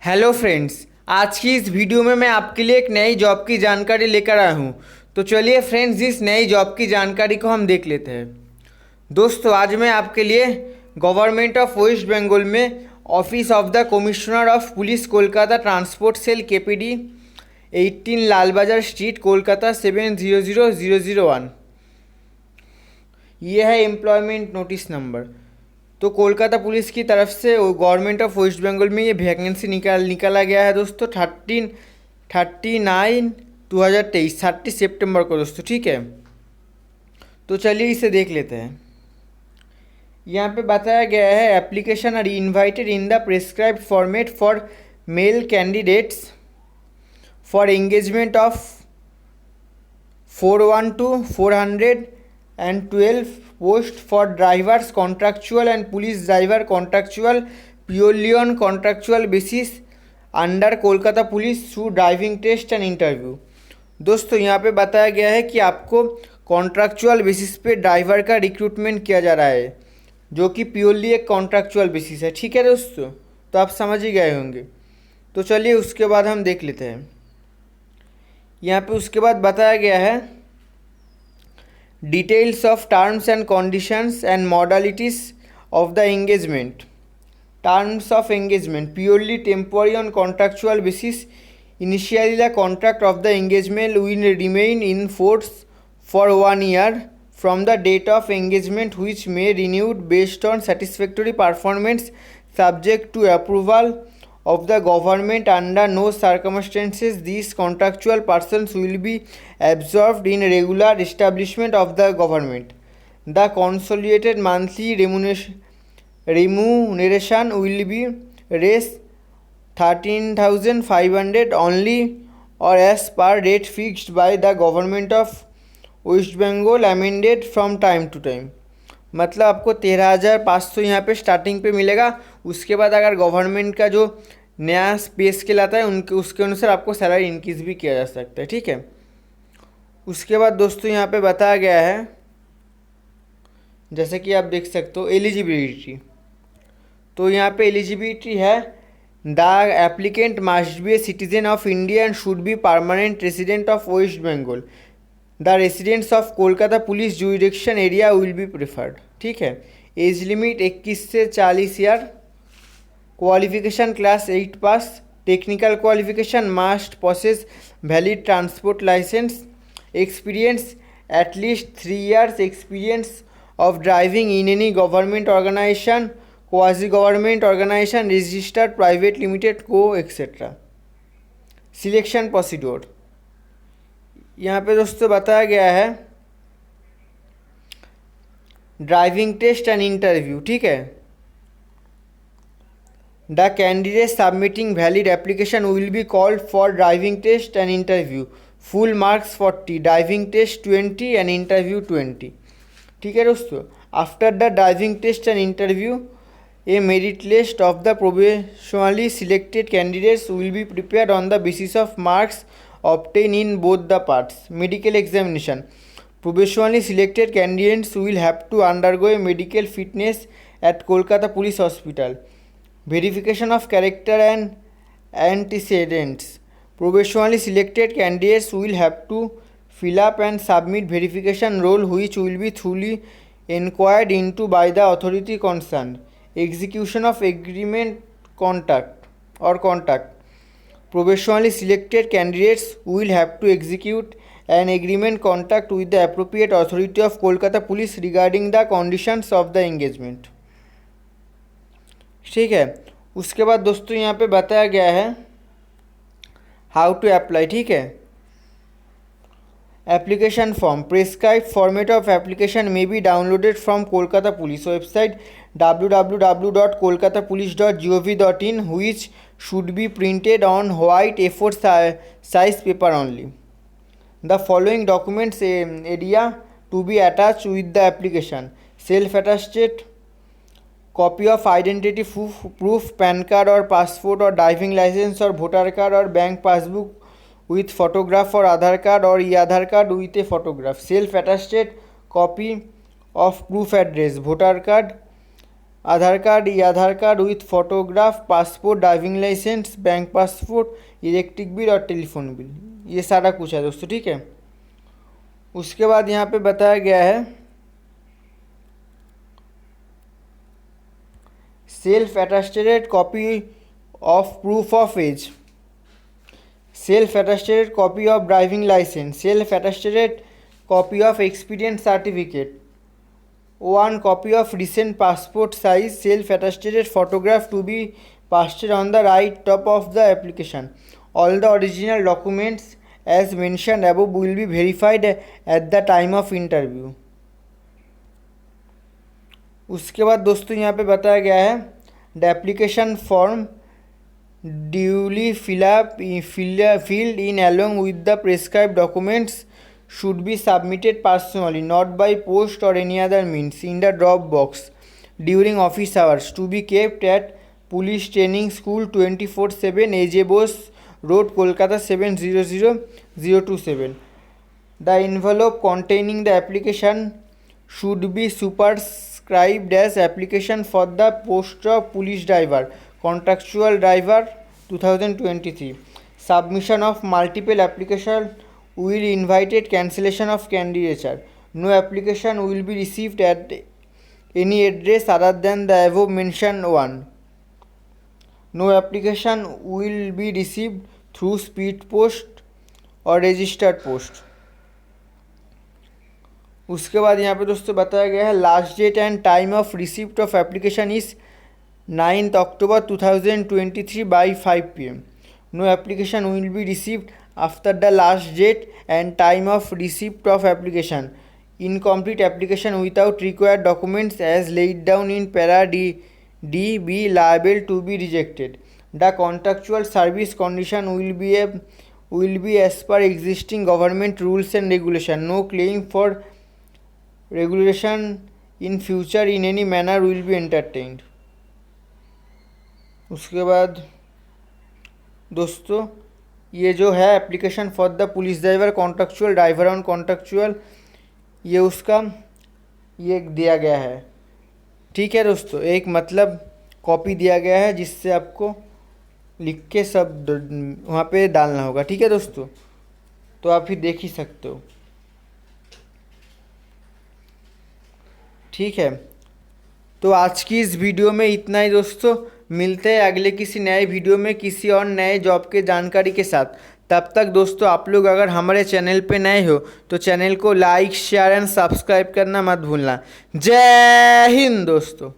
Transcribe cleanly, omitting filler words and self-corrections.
Hello friends, आज की इस वीडियो में मैं आपके लिए एक नई जॉब की जानकारी लेकर आया हूँ। तो चलिए फ्रेंड्स, इस नई जॉब की जानकारी को हम देख लेते हैं। दोस्तों, आज मैं आपके लिए गवर्नमेंट ऑफ वेस्ट बंगाल में office of the commissioner of police Kolkata transport cell KPD 18 Lal Bazar street Kolkata 700001, ये है एम्प्लॉयमेंट नोटिस नंबर। तो कोलकाता पुलिस की तरफ से गवर्नमेंट ऑफ वेस्ट बंगाल में ये वैकेंसी निकाला गया है दोस्तों 30 सितंबर को दोस्तों, ठीक है। तो चलिए इसे देख लेते हैं। यहाँ पे बताया गया है application are invited in the prescribed format for male candidates for engagement of 412 412 post for drivers contractual and police driver contractual purely on contractual basis under Kolkata police through driving test and interview. दोस्तों, यहाँ पे बताया गया है कि आपको contractual basis पे driver का रिक्रूटमेंट किया जा रहा है, जो कि प्योरली एक कॉन्ट्रैक्चुअल बेसिस है, ठीक है दोस्तों। तो आप समझ ही गए होंगे। तो चलिए उसके बाद हम देख लेते हैं। यहाँ पे उसके बाद बताया गया है details of terms and conditions and modalities of the engagement. Terms of engagement purely temporary on contractual basis. Initially the contract of the engagement will remain in force for 1 year from the date of engagement, which may renewed based on satisfactory performance subject to approval of the government. Under no circumstances these contractual persons will be absorbed in regular establishment of the government. The consolidated monthly remuneration will be raised 13,500 only, or as per rate fixed by the government of West Bengal amended from time to time. मतलब आपको 13,500 यहाँ पे starting पे मिलेगा। उसके बाद अगर government का जो नया पे स्केल आता है उसके अनुसार आपको सैलरी इंक्रीज भी किया जा सकता है, ठीक है। उसके बाद दोस्तों यहाँ पे बताया गया है, जैसे कि आप देख सकते हो एलिजिबिलिटी। तो यहाँ पे एलिजिबिलिटी है the applicant must be a citizen of India and should be permanent resident of West Bengal. The residents of Kolkata police jurisdiction area will be preferred, ठीक है। एज लिमिट 21 से 40 year. Qualification class 8 pass. Technical qualification must possess valid transport licence. Experience at least 3 years experience of driving in any government organisation, quasi government organisation, registered private limited को etcetera. Selection procedure यहाँ पे दोस्तों बताया गया है driving test and interview, ठीक है। The candidate submitting valid application will be called for driving test and interview. Full marks 40, driving test 20 and interview 20, ठीक है दोस्तों। After the driving test and interview a merit list of the provisionally selected candidates will be prepared on the basis of marks obtained in both the parts. Medical examination. Provisionally selected candidates will have to undergo a medical fitness at Kolkata Police Hospital. Verification of character and antecedents. Provisionally selected candidates will have to fill up and submit verification roll, which will be thoroughly inquired into by the authority concerned. Execution of agreement contract. Provisionally selected candidates will have to execute an agreement contract with the appropriate authority of Kolkata Police regarding the conditions of the engagement, ठीक है। उसके बाद दोस्तों यहाँ पे बताया गया है हाउ टू अप्लाई, ठीक है। Application form. Prescribed format of application may be downloaded from Kolkata Police website www.kolkatapolice.gov.in, which should be printed on white A4 size paper only. The following documents area to be attached with the application: self-attested copy of identity proof, PAN card or passport or driving license or voter card or bank passbook with photograph or Aadhaar card or e-Aadhaar card with a photograph. Self-attested copy of proof address, voter card, Aadhaar card with photograph, passport, driving licence, bank passport, electric bill और telephone bill, ये सारा कुछ है दोस्तों, ठीक है। उसके बाद यहाँ पे बताया गया है self attested copy of proof of age, self attested copy of driving licence, self attested copy of experience certificate, one copy of recent passport size self attested photograph to be pasted on the right top of the application. All the original documents as mentioned above will be verified at the time of interview. उसके बाद दोस्तों यहाँ पे बताया गया है the application form duly filled in along with the prescribed documents should be submitted personally, not by post or any other means, in the drop box during office hours, to be kept at Police Training School 24/7, A.J. Bose Road, Kolkata 700027. The envelope containing the application should be superscribed as application for the post of police driver, contractual driver 2023. Submission of multiple application will invited cancellation of candidature. No application will be received at any address other than the above mentioned one. No application will be received through speed post or registered post. उसके बाद यहाँ पे दोस्तों बताया गया है last date and time of receipt of application is 9th October 2023 by 5 PM. No application will be received after the last date and time of receipt of application. Incomplete application without required documents as laid down in para D be liable to be rejected. The contractual service condition will be as per existing government rules and regulation. No claim for regulation in future in any manner will be entertained. उसके बाद दोस्तों ये जो है application for the police driver, contractual driver on contractual, ये उसका ये दिया गया है, ठीक है दोस्तों। एक मतलब कॉपी दिया गया है जिससे आपको लिख के सब वहाँ पे डालना होगा, ठीक है दोस्तों। तो आप फिर देख ही सकते हो, ठीक है। तो आज की इस वीडियो में इतना ही दोस्तों, मिलते हैं अगले किसी नए वीडियो में किसी और नए जॉब के जानकारी के साथ। तब तक दोस्तों आप लोग अगर हमारे चैनल पे नए हो तो चैनल को लाइक शेयर एंड सब्सक्राइब करना मत भूलना। जय हिंद दोस्तों।